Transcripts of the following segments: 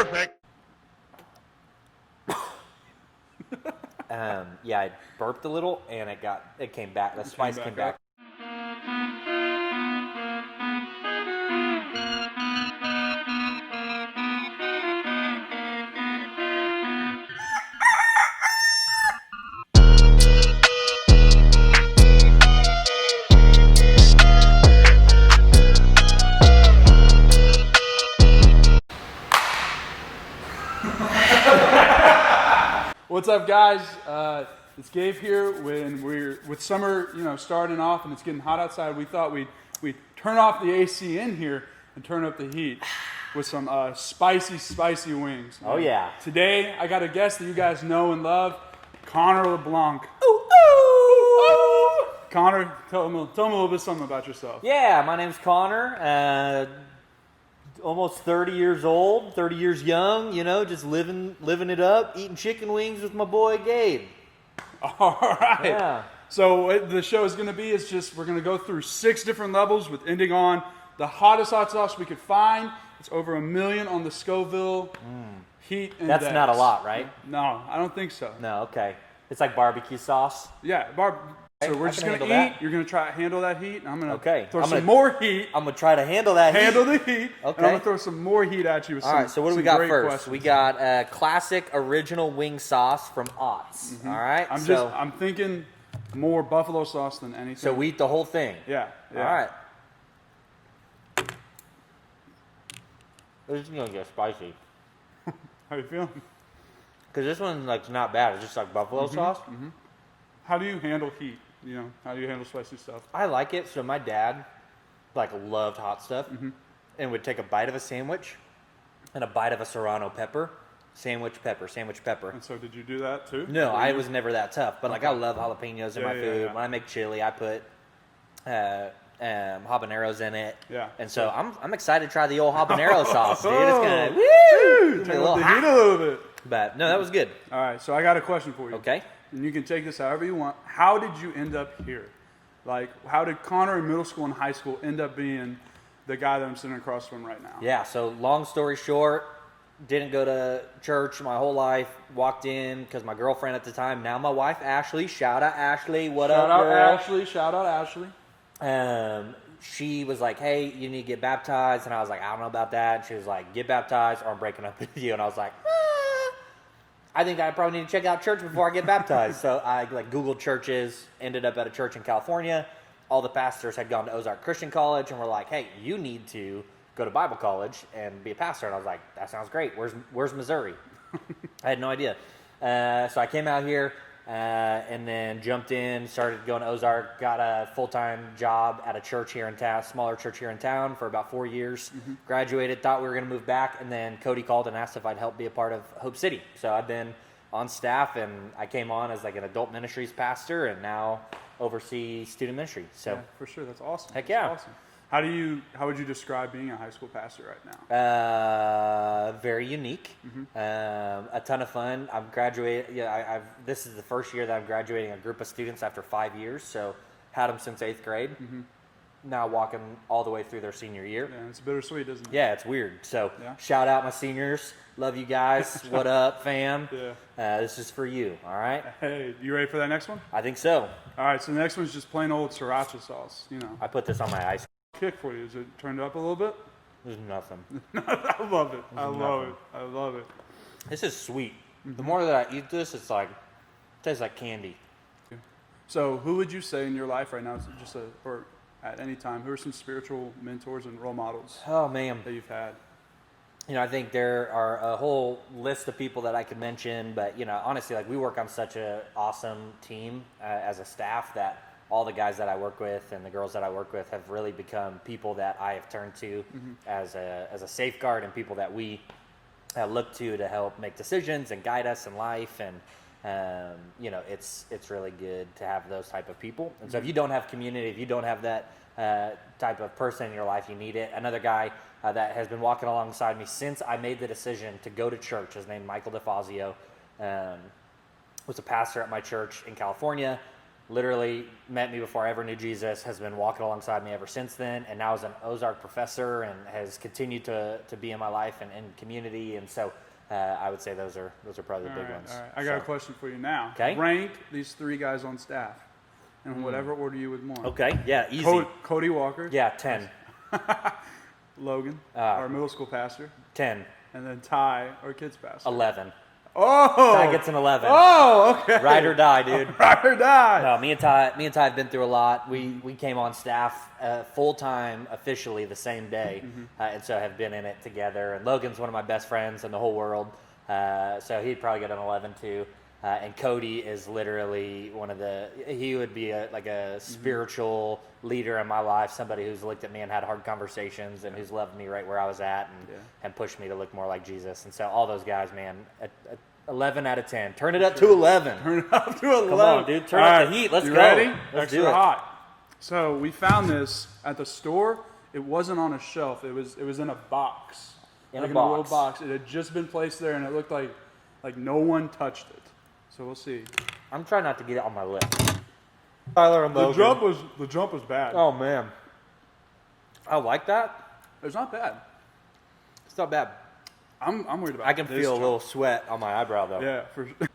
Perfect. Yeah, I burped a little, and it came back. The spice came back. What's up, guys? It's Gabe here. When we're with summer, starting off, and it's getting hot outside, we thought we'd turn off the AC in here and turn up the heat with some spicy wings. Oh yeah! Today, I got a guest that you guys know and love, Conor LeBlanc. Ooh, ooh. Conor, tell him a little bit something about yourself. Yeah, my name's Conor. Almost 30 years old, 30 years young, just living it up, eating chicken wings with my boy Gabe. All right. Yeah. So what the show is going to be is we're going to go through 6 different levels with ending on the hottest hot sauce we could find. It's over 1 million on the Scoville heat index. That's not a lot, right? No, I don't think so. No, okay. It's like barbecue sauce. Yeah, so we're just going to eat. That. You're going to try to handle that heat. And I'm going to throw some more heat. I'm going to try to handle that heat. Handle the heat. Okay. And I'm going to throw some more heat at you with All right, so what do we got first? Questions. We got classic original wing sauce from Ott's. Mm-hmm. All right? I'm thinking more buffalo sauce than anything. So we eat the whole thing. Yeah. All right. This is going to get spicy. How you feeling? Because this one's not bad. It's just like buffalo sauce. Mm-hmm. How do you handle heat? How do you handle spicy stuff? I like it. So my dad loved hot stuff and would take a bite of a sandwich and a bite of a serrano pepper. Sandwich pepper. And so did you do that too? No, I was never that tough. But I love jalapenos in my food. Yeah. When I make chili, I put habaneros in it. Yeah. And so I'm excited to try the old habanero sauce, dude. It's gonna woo! Turn up the heat a little bit. But no, that was good. All right, so I got a question for you. Okay. And you can take this however you want. How did you end up here? How did Conor in middle school and high school end up being the guy that I'm sitting across from right now? Yeah, so long story short, didn't go to church my whole life. Walked in because my girlfriend at the time, now my wife, Ashley. Shout out, Ashley. What up, girl? Shout out, Ashley. She was like, hey, you need to get baptized. And I was like, I don't know about that. And she was like, get baptized or I'm breaking up with you. And I was like, I think I probably need to check out church before I get baptized. So I Googled churches, ended up at a church in California. All the pastors had gone to Ozark Christian College and were like, hey, you need to go to Bible college and be a pastor. And I was like, that sounds great. Where's Missouri? I had no idea. So I came out here and then jumped in, started going to Ozark, got a full-time job at a church here in town, smaller church here in town for about 4 years. Graduated, thought we were going to move back, and then Cody called and asked if I'd help be a part of Hope City. So I've been on staff, and I came on as an adult ministries pastor and now oversee student ministry. So yeah, for sure. That's awesome. Heck yeah. That's awesome. How would you describe being a high school pastor right now? Very unique. A ton of fun. I'm graduating. Yeah, this is the first year that I'm graduating a group of students after 5 years. So had them since 8th grade. Now walking all the way through their senior year. Yeah, it's bittersweet, isn't it? Yeah, it's weird. So shout out my seniors. Love you guys. What up, fam? Yeah. This is for you. All right. Hey, you ready for that next one? I think so. All right. So the next one's just plain old sriracha sauce. I put this on my ice. Kick for you. Is it turned up a little bit? There's nothing. I love it. I love it. This is sweet. The more that I eat this, it tastes like candy. So who would you say in your life right now, or at any time, who are some spiritual mentors and role models Oh, man. that you've had? I think there are a whole list of people that I could mention, but, honestly, we work on such an awesome team as a staff that all the guys that I work with and the girls that I work with have really become people that I have turned to as a safeguard and people that we look to help make decisions and guide us in life. And, it's really good to have those type of people. And so if you don't have community, if you don't have that type of person in your life, you need it. Another guy that has been walking alongside me since I made the decision to go to church, his name Michael DeFazio, was a pastor at my church in California. literally met me before I ever knew Jesus, has been walking alongside me ever since then, and now is an Ozark professor and has continued to be in my life and in community. And so I would say those are probably the big ones. All right. I got a question for you now. Okay. Rank these 3 guys on staff in whatever order you would want. Okay, yeah, easy. Cody Walker. Yeah, 10. Logan, our middle school pastor. 10. And then Ty, our kids pastor. 11. Oh! Ty gets an 11. Oh, okay. Ride or die, dude. Ride or die. No, me and Ty have been through a lot. We came on staff full time officially the same day, and so have been in it together. And Logan's one of my best friends in the whole world, so he'd probably get an 11 too. And Cody is literally he would be like a spiritual leader in my life, somebody who's looked at me and had hard conversations and who's loved me right where I was at and pushed me to look more like Jesus. And so all those guys, man, 11 out of 10. Turn it up to 11. Turn it up to 11. Come on, dude. Turn up the heat. Let's you go. Ready? Let's Extra do it. hot. So we found this at the store. It wasn't on a shelf. It was in a box. In like a in a little box. box. It had just been placed there, and it looked like no one touched it. So we'll see. I'm trying not to get it on my lip. Tyler and The Logan. jump was bad. Oh, man. I like that. It's not bad. It's not bad. I'm worried about. I can this feel a jump. little sweat on my eyebrow, though. Yeah, for sure.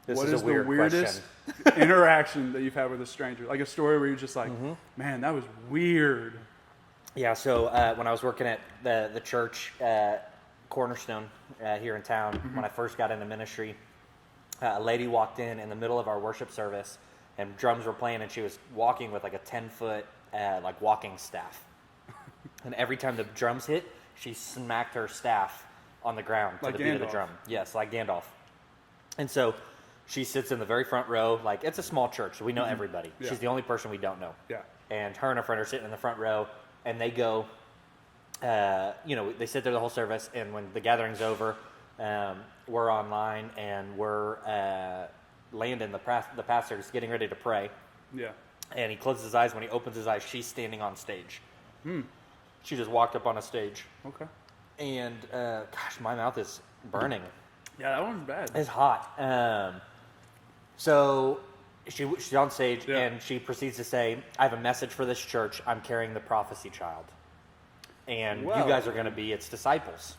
This What is is a weird the weirdest question. interaction that you've had with a stranger? Like a story where you're just like, man, that was weird. Yeah, so when I was working at the church Cornerstone here in town, when I first got into ministry, a lady walked in the middle of our worship service, and drums were playing, and she was walking with like a 10-foot like walking staff. And every time the drums hit, she smacked her staff on the ground to Like the beat of the Gandalf. drum. Yes, like Gandalf. And so she sits in the very front row. Like, it's a small church, so we know everybody. Yeah. She's the only person we don't know. Yeah. And her and her friend are sitting in the front row, and they go, they sit there the whole service, and when the gathering's over, we're online, and we're Landon, the pastor, is getting ready to pray. Yeah. And he closes his eyes. When he opens his eyes, she's standing on stage. She just walked up on a stage. Okay. And, gosh, my mouth is burning. Yeah, that one's bad. It's hot. So she's on stage, Yeah. and she proceeds to say, I have a message for this church. I'm carrying the prophecy child. And you Well. guys are going to be its disciples.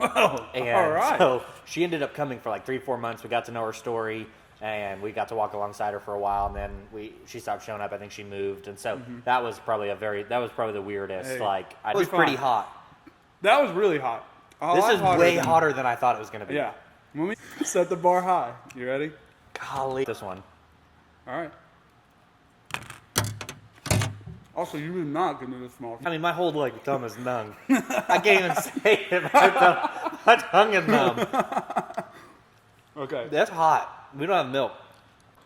Oh, And all right. so she ended up coming for like 3-4 months. We got to know her story, and we got to walk alongside her for a while. And then she stopped showing up. I think she moved, and so that was probably the weirdest. Hey, Like, it we was pretty fine. hot. That was really hot. A This lot is hotter way than- hotter than I thought it was going to be. Yeah. Let me set the bar high. You ready? Golly, this one. All right. Also, you did not give me the small. I mean, my whole thumb is numb. I can't even say it. My tongue is numb. Okay. That's hot. We don't have milk.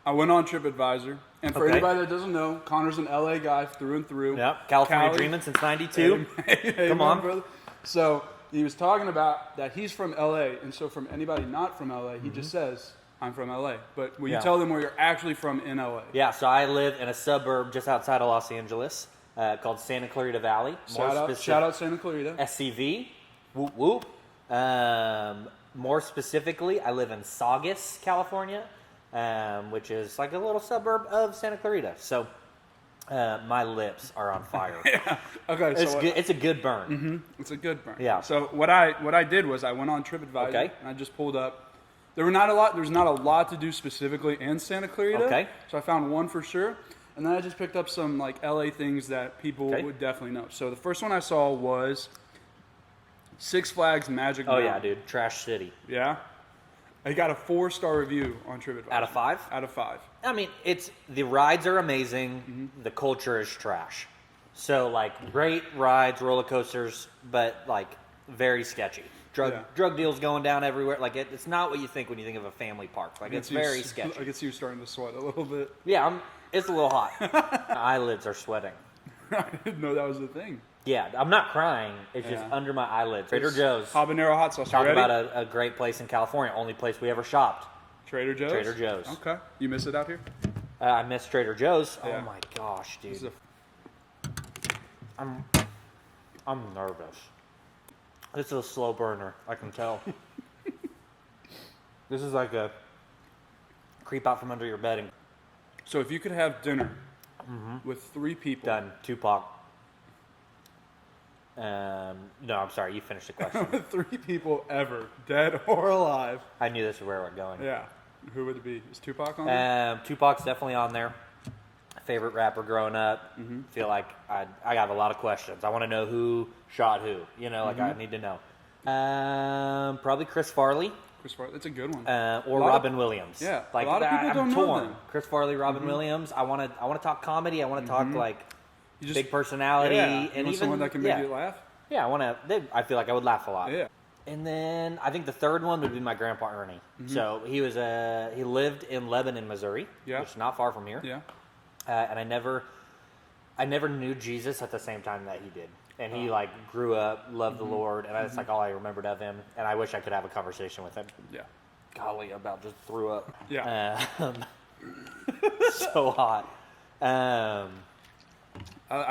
I went on TripAdvisor, and for Okay. anybody that doesn't know, Connor's an LA guy through and through. Yep. California Cali. dreaming since '92. Hey, Come man, on. brother. So he was talking about that he's from LA, and so from anybody not from LA, he just says, "I'm from LA." But will you Yeah. tell them where you're actually from in LA? Yeah. So I live in a suburb just outside of Los Angeles called Santa Clarita Valley. Shout out Santa Clarita. SCV. Whoop whoop. More specifically, I live in Saugus, California, which is like a little suburb of Santa Clarita. So my lips are on fire. Okay, It's so good. It's a good burn. it's a good burn. Yeah. So what I did was I went on TripAdvisor Okay. and I just pulled up. There's not a lot to do specifically in Santa Clarita. Okay. So I found one for sure, and then I just picked up some like LA things that people Okay. would definitely know. So the first one I saw was Six Flags Magic Oh Mountain. yeah, dude. Trash city. Yeah. I got a 4-star review on TripAdvisor. Out of 5? Out of 5. I mean, the rides are amazing. The culture is trash. So like great rides, roller coasters, but like very sketchy. Drug deals going down everywhere. Like it's not what you think when you think of a family park. Like it's very sketchy. I can see you starting to sweat a little bit. Yeah, it's a little hot. My eyelids are sweating. I didn't know that was the thing. Yeah, I'm not crying. It's just Yeah. under my eyelids. Trader Joe's. Habanero hot sauce. Talk You ready? about a great place in California. Only place we ever shopped. Trader Joe's? Trader Joe's. Okay. You miss it out here? I miss Trader Joe's. Yeah. Oh my gosh, dude. This is I'm nervous. This is a slow burner, I can tell. This is like a creep out from under your bed. And So if you could have dinner with 3 people. Done. Tupac. No, I'm sorry. You finished the question. With 3 people ever, dead or alive. I knew this is where we're going. Yeah. Who would it be? Is Tupac on there? Tupac's definitely on there. Favorite rapper growing up. Feel like I got a lot of questions. I want to know who shot who. You know, like I need to know. Probably Chris Farley. Chris Farley, that's a good one. Or Robin Williams. Yeah, like a lot of people I'm don't know torn. them. Chris Farley, Robin Williams. I want to talk comedy. I want to talk like You big personality, Yeah, you and want even someone that can make you laugh? Yeah, I want to. I feel like I would laugh a lot. Yeah. And then I think the third one would be my grandpa Ernie. So he lived in Lebanon, Missouri, which is not far from here. Yeah. And I never knew Jesus at the same time that he did. And he like grew up, loved the Lord, and that's like all I remembered of him. And I wish I could have a conversation with him. Yeah. Golly, I about just threw up. Yeah. So hot. I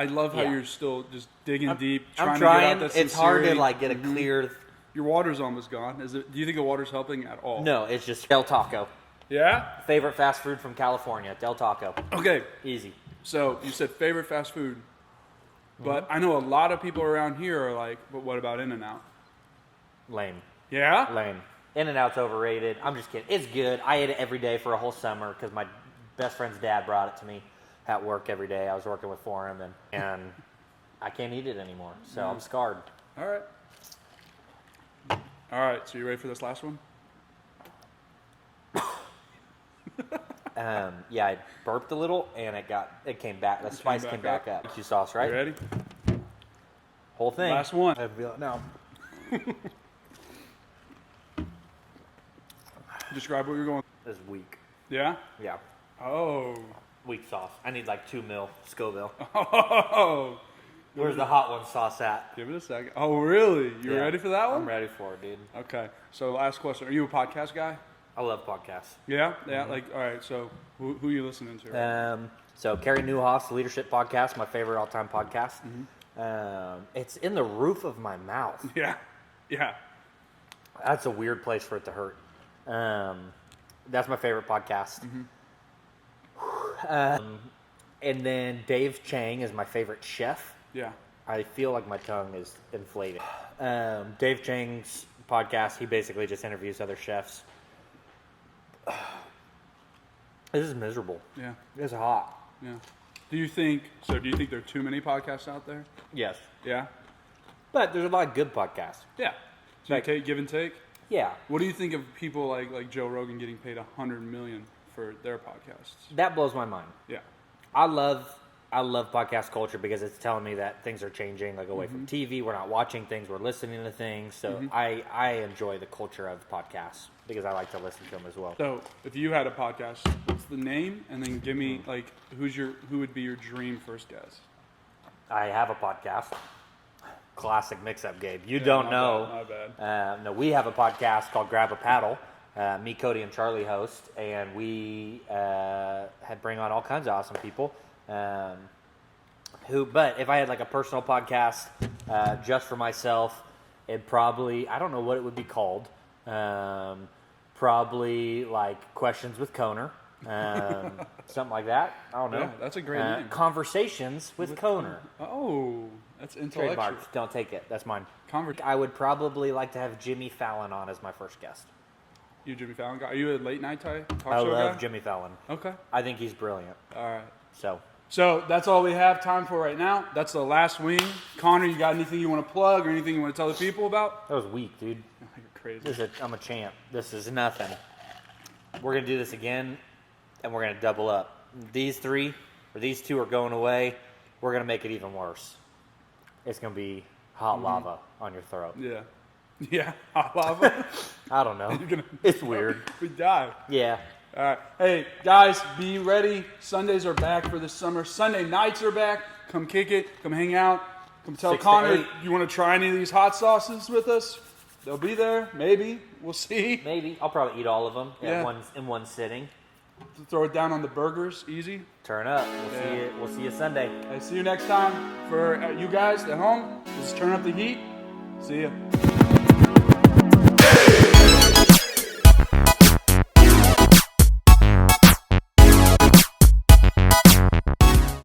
love how you're still just digging deep, I'm trying trying. to get out that It's hard to sincerity. like get a clear. Your water's almost gone. Do you think the water's helping at all? No, it's just Del Taco. Yeah? Favorite fast food from California, Del Taco. Okay. Easy. So you said favorite fast food. But I know a lot of people around here are like, but what about In-N-Out? Lame. Yeah? Lame. In-N-Out's overrated. I'm just kidding. It's good. I ate it every day for a whole summer because my best friend's dad brought it to me at work every day. I was working for him, and I can't eat it anymore. So I'm scarred. All right. All right, so you ready for this last one? Yeah, I burped a little, and it came back. The spice came back up. Barbecue sauce, right? You ready? Whole thing. Last one. I feel it now. Describe what you're going. It's weak. Yeah? Yeah. Oh. Weak sauce. I need like 2 mil Scoville. Oh. Where's the hot one sauce at? Give it a second. Oh, really? You ready for that one? I'm ready for it, dude. Okay. So last question. Are you a podcast guy? I love podcasts. Yeah? Yeah. Like, all right. So who are you listening to? So Carrie Newhoff's Leadership Podcast, my favorite all-time podcast. It's in the roof of my mouth. Yeah. Yeah. That's a weird place for it to hurt. That's my favorite podcast. And then Dave Chang is my favorite chef. Yeah. I feel like my tongue is inflated. Dave Chang's podcast, he basically just interviews other chefs. This is miserable. Yeah. It's hot. Yeah. Do you think there are too many podcasts out there? Yes. Yeah. But there's a lot of good podcasts. Yeah. So you take give and take? Yeah. What do you think of people like Joe Rogan getting paid $100 million for their podcasts? That blows my mind. Yeah. I love podcast culture because it's telling me that things are changing, like away from TV. We're not watching things, we're listening to things. So I enjoy the culture of podcasts because I like to listen to them as well. So if you had a podcast, what's the name? And then give me like who would be your dream first guest? I have a podcast. Classic mix-up, Gabe. You don't know. My bad. No, we have a podcast called Grab a Paddle. Me, Cody, and Charlie host, and we had bring on all kinds of awesome people. But if I had like a personal podcast just for myself, it'd probably, I don't know what it would be called. Probably like Questions with Conor. Something like that. I don't know. Yeah, that's a great name. Conversations with Conor. Oh, that's intellectual. Trademark. Don't take it. That's mine. Conver- I would probably like to have Jimmy Fallon on as my first guest. You Jimmy Fallon guy? Are you a late night talk I show love guy? Jimmy Fallon. Okay. I think he's brilliant. All right. So that's all we have time for right now. That's the last wing. Conor, you got anything you want to plug or anything you want to tell the people about? that was weak, dude. You're crazy. I'm a champ. This is nothing. We're gonna do this again, and we're gonna double up. These two are going away. We're gonna make it even worse. It's gonna be hot lava on your throat. Yeah. Yeah. Hot lava. I don't know. It's weird. We die. Yeah. All right. Hey, guys, be ready. Sundays are back for this summer. Sunday nights are back. Come kick it. Come hang out. Come tell 6 to Conor 8. you want to try any of these hot sauces with us. They'll be there. Maybe. We'll see. Maybe I'll probably eat all of them Yeah. in one sitting. Throw it down on the burgers. Easy. Turn up. We'll see you Sunday. Hey, see you next time. For you guys at home, just turn up the heat. See ya.